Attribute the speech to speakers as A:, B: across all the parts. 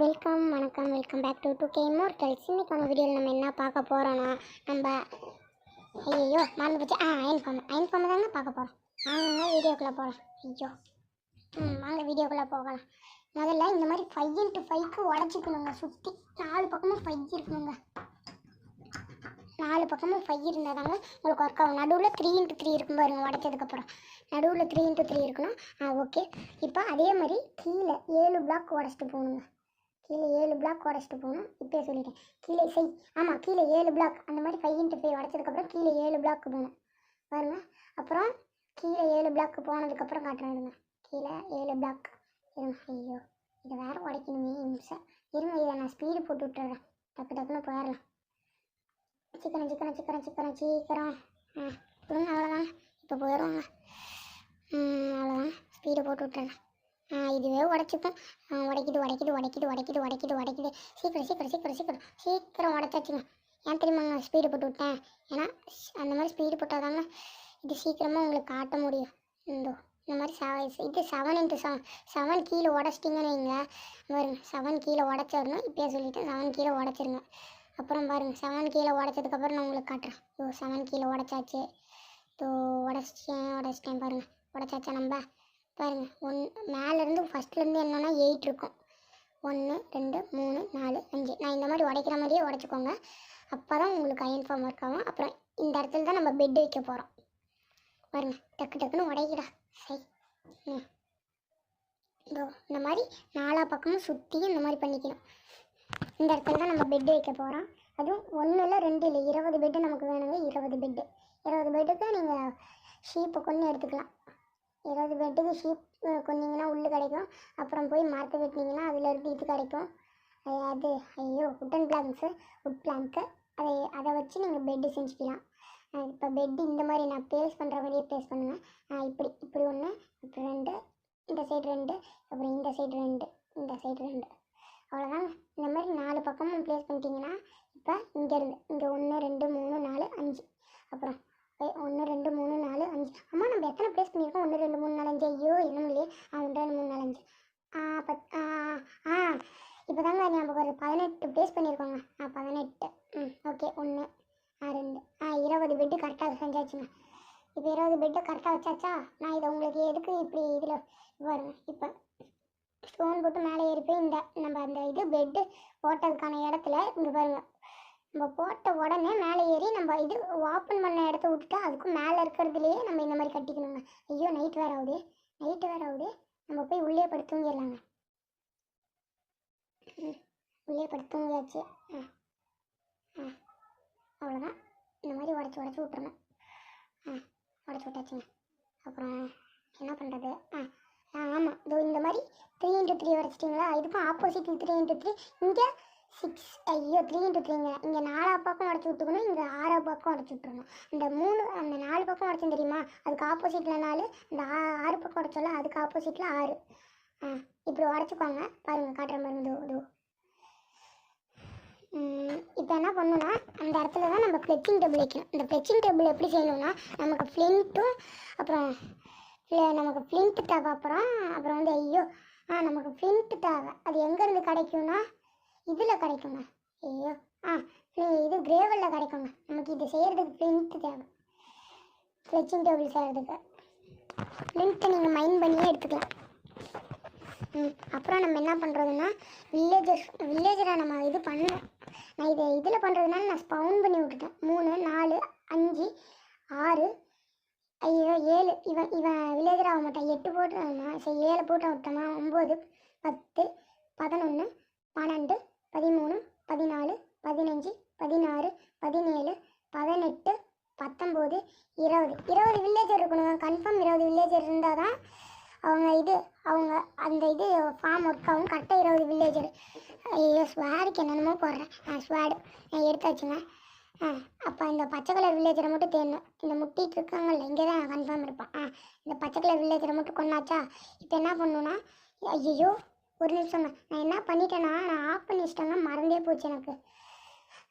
A: Welcome back to 2K Immortals. இன்னைக்கான வீடியோவில் நம்ம என்ன பார்க்க போகிறோன்னா ஐயோ மறந்து போச்சு. அயன் ஃபார்ம் தாங்க பார்க்க போகிறோம். வாங்க வீடியோக்குள்ளே போகலாம். வாங்க வீடியோக்குள்ளே போகலாம். முதல்ல இந்த மாதிரி 5x5க்கு உடச்சிக்கணுங்க. சுற்றி 4 பக்கமும் 5 இருக்கணுங்க. 4 பக்கமும் 5 இருந்தால் தாங்க உங்களுக்கு ஒர்க் ஆகும். நடுவில் 3x3 இருக்கும் பாருங்க. உடச்சதுக்கப்புறம் நடுவில் 3x3 இருக்கணும். ஓகே. இப்போ அதே மாதிரி கீழே 7 பிளாக் உடச்சிட்டு போகணுங்க. கீழே 7 பிளாக் உடச்சிட்டு போகணும். இப்போயே சொல்லிட்டேன். கீழே கீழே 7 பிளாக் அந்த மாதிரி 5x5 உடச்சதுக்கப்புறம் கீழே 7 பிளாக் போகணும் பாருங்க. அப்புறம் கீழே 7 பிளாக் போனதுக்கப்புறம் காட்டுறேன். கீழே 7 பிளாக் இருங்க. ஐயோ இதை வேறு உடைக்கணுமே நிமிஷம் இருங்க. இதை நான் ஸ்பீடு போட்டு விட்டுறேன். டக்குன்னு போயிடலாம். சீக்கிரம் அவ்வளோதாங்க. இப்போ போயிடுவாங்க. அவ்வளோதாங்க. ஸ்பீடு போட்டு விட்டுறேன். இதுவே உடச்சிப்போம். உடைக்குது. சீக்கிரம் உடச்சாச்சுங்க. ஏன் தெரியுமாங்க ஸ்பீடு போட்டு விட்டேன்? ஏன்னா அந்த மாதிரி ஸ்பீடு போட்டால் தாங்க இது சீக்கிரமாக உங்களுக்கு காட்ட முடியும். இந்த மாதிரி 7x7 கீழே உடச்சிட்டிங்கன்னு வைங்க. பாருங்க 7 கீழே உடச்சிடணும். இப்போயே சொல்லிவிட்டேன். 7 கீழே உடச்சிருங்க. அப்புறம் பாருங்கள் 7 கீழே உடச்சதுக்கப்புறம் நான் உங்களுக்கு காட்டுறேன். 7 கீழே உடச்சாச்சு. உடச்சிட்டேன் பாருங்கள். உடச்சாச்சா நம்ம பாருங்கள். மேலேருந்து ஃபஸ்ட்லேருந்து என்னன்னா 8 இருக்கும். 1 2 3 4 5. நான் இந்த மாதிரி உடைக்கிற மாதிரியே உடச்சிக்கோங்க. அப்போ தான் உங்களுக்கு அயன் ஃபார்ம் ஒர்க் ஆகும். அப்புறம் இந்த இடத்துல தான் நம்ம பெட் வைக்க போகிறோம் பாருங்கள். டக்குன்னு உடைக்கிடா. சரி. இந்த மாதிரி 4 பக்கமும் சுற்றியும் இந்த மாதிரி பண்ணிக்கணும். இந்த இடத்துல தான் நம்ம பெட்டு வைக்க போகிறோம். அதுவும் 1 இல்லை 2 இல்லை 20 பெட்டு நமக்கு வேணுங்க. 20 பெட்டுக்கு நீங்கள் ஷீப்பை கொண்டு எடுத்துக்கலாம். 20 பெட்டுக்கு ஷீப் கொண்டிங்கன்னா உள்ளு கிடைக்கும். அப்புறம் போய் மரத்தை வெட்டினீங்கன்னா அதில் இருந்து இது கிடைக்கும். அது உட் பிளாங்க்கு அதை வச்சு நீங்கள் பெட்டு செஞ்சுக்கலாம். இப்போ பெட்டு இந்த மாதிரி நான் ப்ளேஸ் பண்ணுற மாதிரியே ப்ளேஸ் பண்ணுங்கள். இப்படி 1 அப்புறம் 2 இந்த சைடு 2 அப்புறம் இந்த சைடு 2 அவ்வளோதாங்க. இந்த மாதிரி 4 பக்கமும் ப்ளேஸ் பண்ணிட்டீங்கன்னா இப்போ இங்கே 1 2 3 4 5 அப்புறம் 1 2 3 4 5. அம்மா நம்ம எத்தனை ப்ளேஸ் பண்ணியிருக்கோம்? 1 2 3 4 5. ஐயோ இன்னும் இல்லையே. 1 2 3 4 5 இப்போ தாங்க ஞாபகம் ஒரு 18 ப்ளேஸ் பண்ணியிருக்கோங்க. 18. ஓகே. 1 2 20 பெட்டு கரெக்டாக செஞ்சாச்சுங்க. இப்போ 20 பெட்டு கரெக்டாக வச்சாச்சா? நான் இதை உங்களுக்கு எதுக்கு இப்படி இதில் வருங்க. இப்போ ஸ்டோன் போட்டு மேலே ஏறி போய் நம்ம அந்த பெட்டு போட்டதுக்கான இடத்துல இங்கே பாருங்கள். நம்ம போட்ட உடனே மேலே ஏறி நம்ம ஓப்பன் பண்ண இடத்த விட்டுட்டா அதுக்கும் மேலே இருக்கிறதுலையே நம்ம இந்த மாதிரி கட்டிக்கணுங்க. ஐயோ நைட் வேறு ஆகுது. நம்ம போய் உள்ளே படுத்து தூங்கிடலாங்க. உள்ளே படுத்து தூங்கியாச்சு. அவ்வளோதான். இந்த மாதிரி உடச்சி விட்டுறணும். உடச்சி விட்டாச்சுங்க. அப்புறம் என்ன பண்ணுறது? ஆமாம் இந்த மாதிரி 3x3 உடச்சிட்டிங்களா? இதுக்கும் ஆப்போசிட் 3x3. இங்கே 6 3x3ங்க. இங்கே 4 பக்கம் உடச்சி விட்டுக்கணும். இங்கே 6 பக்கம் உடச்சி விட்டுருணும். அந்த 4 பக்கம் உடச்சும் தெரியுமா? அதுக்கு ஆப்போசிட்டில் 4. இந்த 6 பக்கம் உடச்சோல்ல அதுக்கு ஆப்போசிட்டில் 6. இப்படி உடச்சிக்கோங்க. பாருங்கள் காட்டுற பாருங்க. இப்போ என்ன பண்ணணும்னா அந்த இடத்துல தான் நம்ம ஃப்ளெச்சிங் டேபிள் வைக்கணும். இந்த ஃப்ளெச்சிங் டேபிள் எப்படி செய்யணும்னா நமக்கு ஃப்ளிண்ட்டும் அப்புறம் நமக்கு ஃப்ளிண்ட் தேவை. அப்புறம் நமக்கு ஃப்ளிண்ட் தேவை. அது எங்கேருந்து கிடைக்கும்னா இதில் கிடைக்குங்க. இது கிரேவலில் கிடைக்குங்க. நமக்கு இது செய்கிறதுக்கு ஃப்ளிண்ட் தேவை. ஃப்ளெச்சிங் டேபிள் செய்கிறதுக்கு ஃப்ளிண்ட்டை நீங்கள் மைண்ட் பண்ணியே எடுத்துக்கலாம். அப்புறம் நம்ம என்ன பண்ணுறதுன்னா வில்லேஜரை நம்ம இது பண்ணணும். நான் இதில் பண்ணுறதுனால நான் ஸ்பவுன் பண்ணி விட்டுட்டேன். 3 4 5 6 7. இவன் வில்லேஜர் ஆக மாட்டான். 8 போட்டுறான்னா சரி 7 போட்டு விட்டோம்னா 9 10 11 12 13 14 15 16 17 18 19 20 வில்லேஜர் இருக்கணும். கன்ஃபார்ம் 20 வில்லேஜர் இருந்தால் தான் அவங்க அந்த ஃபார்ம் ஒர்க் ஆகும். கரெக்டாக 20 வில்லேஜர். ஸ்வாடுக்கு என்னென்னமோ போடுறேன். ஸ்வாடு எடுத்தாச்சுங்க. அப்போ இந்த பச்சை கலர் வில்லேஜரை மட்டும் தேடணும். இந்த முட்டிகிட்டு இருக்காங்கல்ல இங்கே தான் கன்ஃபார்ம் இருப்பான். இந்த பச்சை கலர் வில்லேஜரை மட்டும் கொண்டாச்சா? இப்போ என்ன பண்ணணுன்னா ஐயோ ஒரு நிமிஷங்க. நான் என்ன பண்ணிட்டேன்னா நான் ஆஃப் பண்ணி வச்சிட்டேங்க. மறந்தே போச்சு எனக்கு.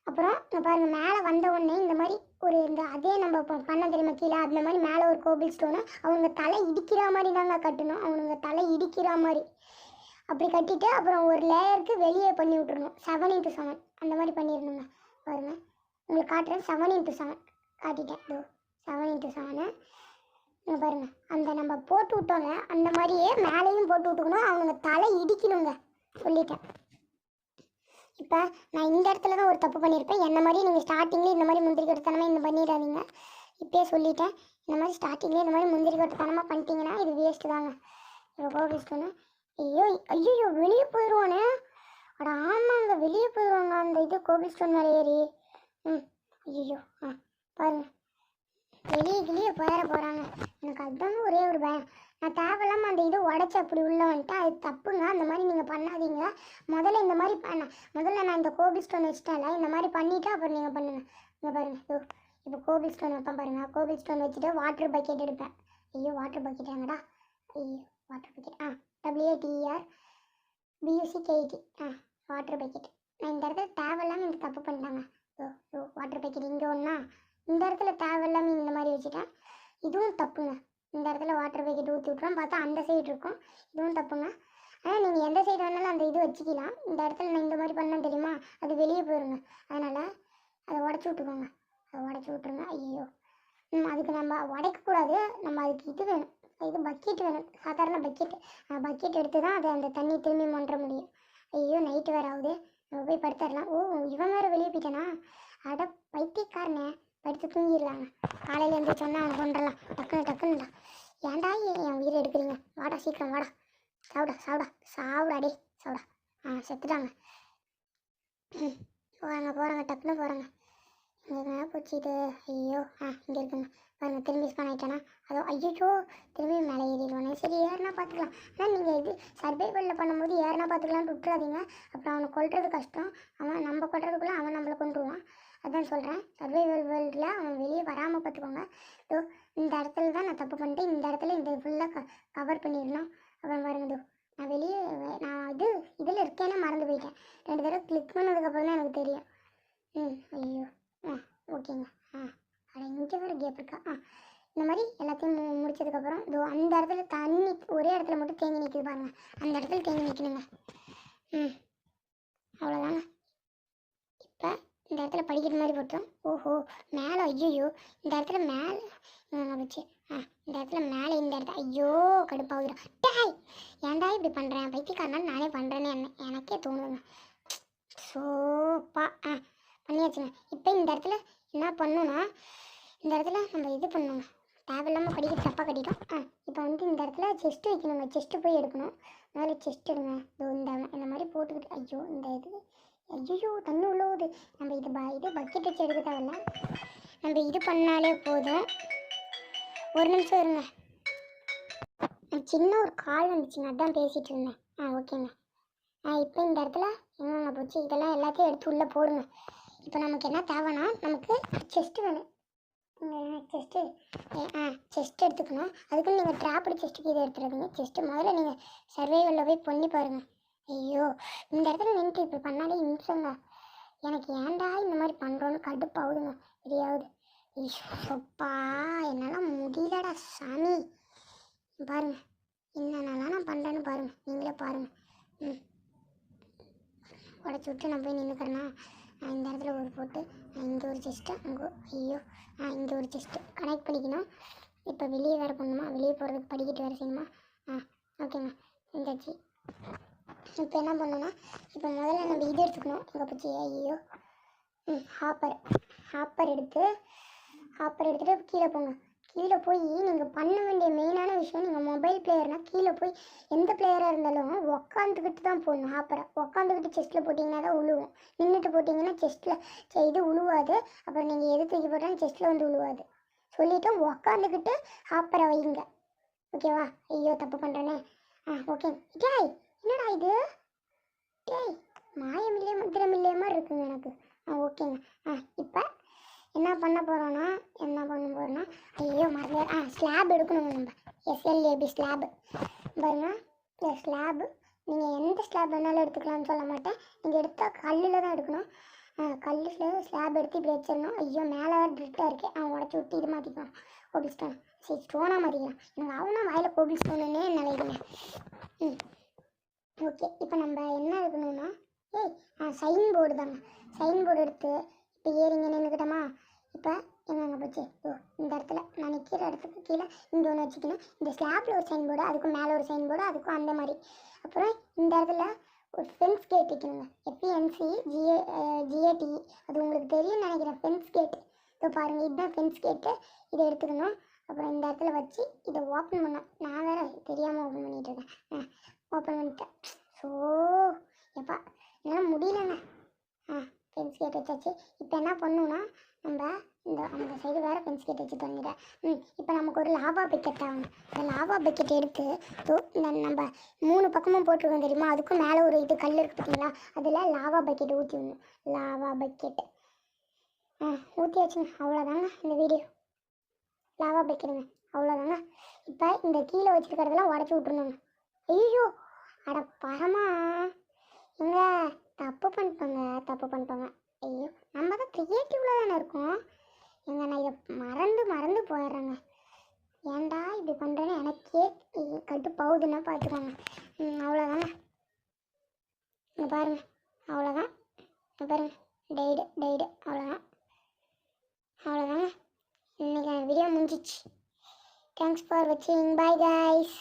A: அப்புறம் பாருங்கள் மேலே வந்த உடனே இந்த மாதிரி அதே நம்ம பண்ண தெரியுமா கீழே அந்த மாதிரி மேலே ஒரு கோபிள் ஸ்டோனு அவனுங்க தலை இடிக்கிற மாதிரி தாங்க கட்டணும். அவனுங்க தலை இடிக்கிற மாதிரி அப்படி கட்டிட்டு அப்புறம் ஒரு லேயருக்கு வெளியே பண்ணி விட்டுறணும். 7x7 அந்த மாதிரி பண்ணிடணுங்க. பாருங்க உங்களுக்கு காட்டுறேன். 7x7 காட்டிட்டேன். 7x7 இங்கே பாருங்க. அந்த நம்ம போட்டு விட்டோங்க அந்த மாதிரியே மேலேயும் போட்டு விட்டுக்கணும். அவனுங்க தலை இடிக்கணுங்க சொல்லிட்டேன். இப்போ நான் இந்த இடத்துல தான் ஒரு தப்பு பண்ணியிருப்பேன். என்ன மாதிரி நீங்கள் ஸ்டார்டிங்லேயே இந்த மாதிரி முந்திரி கட்டுத்தனமாக இந்த பண்ணிடாதீங்க. இப்போயே சொல்லிட்டேன். இந்த மாதிரி ஸ்டார்டிங்லேயே இந்த மாதிரி முந்திரி கட்டுத்தனமாக பண்ணிட்டீங்கன்னா இது வேஸ்ட்டு தாங்க. இப்போ கோபிஸ்டோன்னு ஐயோ ஐயோ வெளியே போயிடுவானே. அட ஆமாங்க வெளியே போயிடுவாங்க அந்த இது கோபிஸ்டோன் மேலே ஏறி. ஐயோ பாருங்க வெளியே போயிட போகிறாங்க. எனக்கு அதுதாங்க ஒரே ஒரு பயம். நான் தேவையில்லாமல் அந்த இது உடச்சி அப்படி உள்ள வந்துட்டு அது தப்புங்க. அந்த மாதிரி நீங்கள் பண்ணாதீங்க. முதல்ல நான் இந்த கோபிஸ்டோன் வச்சுட்டேன்ல இந்த மாதிரி பண்ணிவிட்டு அப்புறம் நீங்கள் பண்ணுங்கள். இங்கே பாருங்கள் இப்போ கோபிஸ்டோன் வைப்பேன் பாருங்கள். கோபிஸ்டோன் வச்சுட்டு வாட்டர் பக்கெட் எடுப்பேன். ஐயோ வாட்டர் பக்கெட் எங்கடா? ஐயோ water bucket WATER BUCKET water bucket. நான் இந்த இடத்துல தேவையில்லாமல் இந்த தப்பு பண்ணிட்டாங்க. வாட்டர் பக்கெட் இங்கே ஒன்றா இந்த இடத்துல தேவையில்லாமல் இந்த மாதிரி வச்சுட்டேன். இதுவும் தப்புங்க. இந்த இடத்துல வாட்டர் பக்கெட் ஊற்றி விட்றோம். பார்த்தா அந்த சைடு இருக்கும். இதுவும் தப்புங்க. ஆனால் நீங்கள் எந்த சைடு வேணாலும் அந்த இது வச்சுக்கலாம். இந்த இடத்துல நான் இந்த மாதிரி பண்ணேன் தெரியுமா, அது வெளியே போயிருங்க. அதனால் அதை உடச்சி விட்டுக்கோங்க. அதை உடச்சி விட்ருங்க. ஐயோ அதுக்கு நம்ம உடைக்கக்கூடாது. நம்ம அதுக்கு இது வேணும். இது பக்கெட் வேணும். சாதாரண பக்கெட் எடுத்து தான் அதை அந்த தண்ணி திரும்பி மொண்ட முடியும். ஐயோ நைட்டு வேறு ஆகுது. நம்ம போய் படுத்துடலாம். இவன் வேறு வெளியே போயிட்டானா? அட பைத்தியக்காரனே. படுத்து தூங்கிடலாங்க. காலையில் எழுந்து சொன்னால் அவனை கொண்டுடலாம். டக்குன்னுடா. ஏன்டா என் உயிரை எடுக்கிறீங்க? வாடா சீக்கிரம் வாடா. சாவுடா டே சாவுடா. செத்துட்டாங்க. போகிறாங்க டக்குன்னு போகிறாங்க. இங்கே போச்சு இது. ஐயோ இங்கே இருக்குங்க பாருங்க. திரும்பி ஸ்பான் ஆகிட்டானா? அதோ ஐயோ திரும்பி மேலே ஏறிடுவானே. சரி ஏறினா பார்த்துக்கலாம். ஆனால் நீங்கள் இது சர்வைவலில் பண்ணும்போது ஏறினா பார்த்துக்கலான்னு விட்டுறாதீங்க. அப்புறம் அவனை கொல்றது கஷ்டம். அவன் நம்ம கொல்றதுக்குள்ளே அவன் நம்மளை கொண்டுருவான். அதான் சொல்கிறேன். சர்வைவல் வேர்ல்டில் அவன் வெளியே வராமல் பார்த்துக்கோங்க. இந்த இடத்துல தான் நான் தப்பு பண்ணிட்டேன். இந்த இடத்துல இந்த ஃபுல்லாக கவர் பண்ணிடணும். அப்புறம் பாருங்க நான் இதில் இருக்கேன்னு மறந்து போயிட்டேன். 2 தடவை கிளிக் பண்ணதுக்கப்புறம் தான் எனக்கு தெரியும். ஐயோ ஓகேங்க. அட இங்கே வேறு கேப் இருக்கா? இந்த மாதிரி எல்லாத்தையும் முடிச்சதுக்கப்புறம் அந்த இடத்துல தண்ணி ஒரே இடத்துல மட்டும் தேங்கி நிற்கிது பாருங்க. அந்த இடத்துல தேங்கி நிற்கணுங்க. அவ்வளோதாங்க. இப்போ இந்த இடத்துல படிக்கிற மாதிரி போட்டோம். ஓஹோ மேலே ஐயோ இந்த இடத்துல மேலே வச்சு இந்த இடத்துல மேலே இந்த இடத்துல ஐயோ கடுப்பாகுதுடா. டேய் ஏன்டா இப்படி பண்ணுறேன்? பைத்தியக்காரனால நானே பண்ணுறேன்னு எனக்கே தோணுதுங்க. சோப்பா பண்ணியாச்சுங்க. இப்போ இந்த இடத்துல என்ன பண்ணணும்னா இந்த இடத்துல நம்ம இது பண்ணணுங்க. தேவையில்லாமல் படிக்க தப்பாக கட்டிட்டோம். இப்போ இந்த இடத்துல செஸ்ட்டு வைக்கணுங்க. செஸ்ட்டு போய் எடுக்கணும். முதல்ல செஸ்ட் எடுங்க. இந்த மாதிரி போட்டுக்கிட்டு ஐயோ இந்த இது ஐயோ தண்ணி உள்ளது. நம்ம இது பக்கெட் வச்சு எடுக்க தேவையில்ல. நம்ம இது பண்ணாலே போதும். ஒரு நிமிஷம் இருங்க. சின்ன ஒரு கால் வந்துச்சுங்க. அதான் பேசிகிட்டு இருந்தேன். ஓகேங்க. இப்போ இந்த இடத்துல என்னங்க போச்சு? இதெல்லாம் எல்லாத்தையும் எடுத்து உள்ளே போடுங்க. இப்போ நமக்கு என்ன தேவைன்னா நமக்கு செஸ்ட்டு வேணும். செஸ்ட் எடுத்துக்கணும். அதுக்குன்னு நீங்கள் ட்ராப்டு செஸ்ட்டுக்கு இதை எடுத்துடாதீங்க. செஸ்ட்டு முதல்ல நீங்கள் சர்வைவலில் போய் பண்ணி பாருங்கள். ஐயோ இந்த இடத்துல நின்று இப்படி பண்ணாலே இம்சங்க. எனக்கு ஏன்டா இந்த மாதிரி பண்ணுறோன்னு கடுப்பாகுதுங்க. தெரியாது. ஐயோப்பா என்னால் முடியலடா சாமி. பாருங்கள் என்னென்னலாம் நான் பண்ணுறேன்னு பாருங்கள். நீங்களே பாருங்கள். உடச்சி விட்டு நான் போய் நின்றுக்கிறேன்னா இந்த இடத்துல ஒரு போட்டு இங்கே ஒரு செஸ்ட்டு அங்கே ஐயோ இங்கே ஒரு செஸ்ட்டு கனெக்ட் பண்ணிக்கணும். இப்போ வெளியே வேறு பண்ணணுமா? வெளியே போகிறதுக்கு படிக்கிட்டு வேறு செய்யணுமா? ஓகேங்க செஞ்சாச்சு. இப்போ என்ன பண்ணணும்னா இப்போ முதல்ல நம்ம இது எடுத்துக்கணும். இங்கே போச்சு ஐயோ ஹாப்பர் எடுத்துகிட்டு கீழே போங்க. கீழே போய் நீங்கள் பண்ண வேண்டிய மெயினான விஷயம், நீங்கள் மொபைல் பிளேயர்னால் கீழே போய் எந்த பிளேயராக இருந்தாலும் உக்காந்துக்கிட்டு தான் போடணும். ஹாப்பரை உக்காந்துக்கிட்டு செஸ்ட்டில் போட்டிங்கன்னா தான் உழுவும். நின்றுட்டு போட்டிங்கன்னா செஸ்ட்டில் இது உழுவாது. அப்புறம் நீங்கள் எது தூக்கி போட்டாலும் செஸ்ட்டில் வந்து உழுவாது. சொல்லிவிட்டு உக்காந்துக்கிட்டு ஹாப்பரை வைங்க. ஓகேவா? ஐயோ தப்பு பண்ணுறேனே. ஓகே. டேய் என்னடா இது? டேய் மாயமில்லையே மந்திரமில்லையே மாதிரி இருக்குங்க எனக்கு. ஓகேங்க. இப்போ என்ன பண்ண போகிறோன்னா ஐயோ மறந்து ஸ்லாப் எடுக்கணுங்க. நம்ம SLAB ஸ்லாபு பாருங்க. இந்த ஸ்லாபு நீங்கள் எந்த ஸ்லாப் வேணாலும் எடுத்துக்கலாம்னு சொல்ல மாட்டேன். நீங்கள் எடுத்தால் கல்லில் தான் எடுக்கணும். கல்லில் ஸ்லாப் எடுத்து இப்படி வச்சிடணும். ஐயோ மேலே ட்ரிட்டாக இருக்கேன். உடச்சி விட்டு இது மாற்றிக்கலாம். கோபிள் ஸ்டோன் சரி ஸ்டோனாக மாற்றிக்கலாம். எனக்கு அவனா வாயில் கோபிள் ஸ்டோனுன்னே நினைக்கிறேன். ஓகே இப்போ நம்ம என்ன இருக்கணும்னா சைன் போர்டு தாங்க. சைன் போர்டு எடுத்து இப்போ ஏறிங்க நின்றுக்கிட்டோமா. இப்போ எங்கெங்கே போச்சு? இந்த இடத்துல நான் நிற்கிற இடத்துக்கு கீழே இங்கே ஒன்று வச்சுக்கணும். இந்த ஸ்லாப்பில் ஒரு சைன் போர்டு, அதுக்கும் மேலே ஒரு சைன் போர்டு, அதுக்கும் அந்த மாதிரி. அப்புறம் இந்த இடத்துல ஒரு ஃபென்ஸ் கேட் வைக்கணுங்க. எஃப்இஎன்சி ஜிஏடி அது உங்களுக்கு தெரியும்னு நினைக்கிறேன். ஃபென்ஸ் கேட் இப்போ பாருங்கள், இதுதான் ஃபென்ஸ் கேட்டு. இதை எடுத்துக்கணும். அப்புறம் இந்த இடத்துல வச்சு இதை ஓப்பன் பண்ணேன். நான் வேறு தெரியாமல் ஓப்பன் பண்ணிகிட்டு இருக்கேன். ஓப்பன் பண்ணிட்டேன். ஸோ எப்பா என்னால் முடியலங்க. ஃபென்ஸ் கேட் வச்சாச்சு. இப்போ என்ன பண்ணணுன்னா நம்ம அந்த சைடு வேறு ஃபென்ஸ் கேட் வச்சு பண்ணிட்டேன். இப்போ நமக்கு ஒரு லாவா பக்கெட் ஆகணும். இந்த லாவா பக்கெட் எடுத்து இந்த நம்ம 3 பக்கமும் போட்டிருக்கோம் தெரியுமா, அதுக்கும் மேலே ஒரு இது கல் இருக்குது பார்த்தீங்களா, அதில் லாவா பக்கெட் ஊற்றி விடணும். லாவா பக்கெட் ஊற்றியாச்சுங்க. அவ்வளோதாங்க இந்த வீடியோ. லாவா பக்கெட்டுங்க, அவ்வளோதாங்க. இப்போ இந்த கீழே வச்சுருக்கிறதெல்லாம் உடச்சி விட்ருணுங்க. ஐயோ அட பரமா எங்க தப்பு பண்ணிட்டோங்க. ஐயோ நம்ம தான் க்ரியேட்டிவில் தானே இருக்கோம். எங்க நான் இதை மறந்து போயிடுறேங்க. ஏன்டா இப்படி பண்ணுறேன்னு எனக்கே கட்டுப்பாகுதுன்னா பார்த்துக்கோங்க. அவ்வளோதாங்க. இங்கே பாருங்க, அவ்வளோதான். இங்கே பாருங்க, டெய்டு அவ்வளோதாங்க. இன்னைக்கு வீடியோ முடிஞ்சிச்சு. தேங்க்ஸ் ஃபார் வாட்சிங். Bye guys.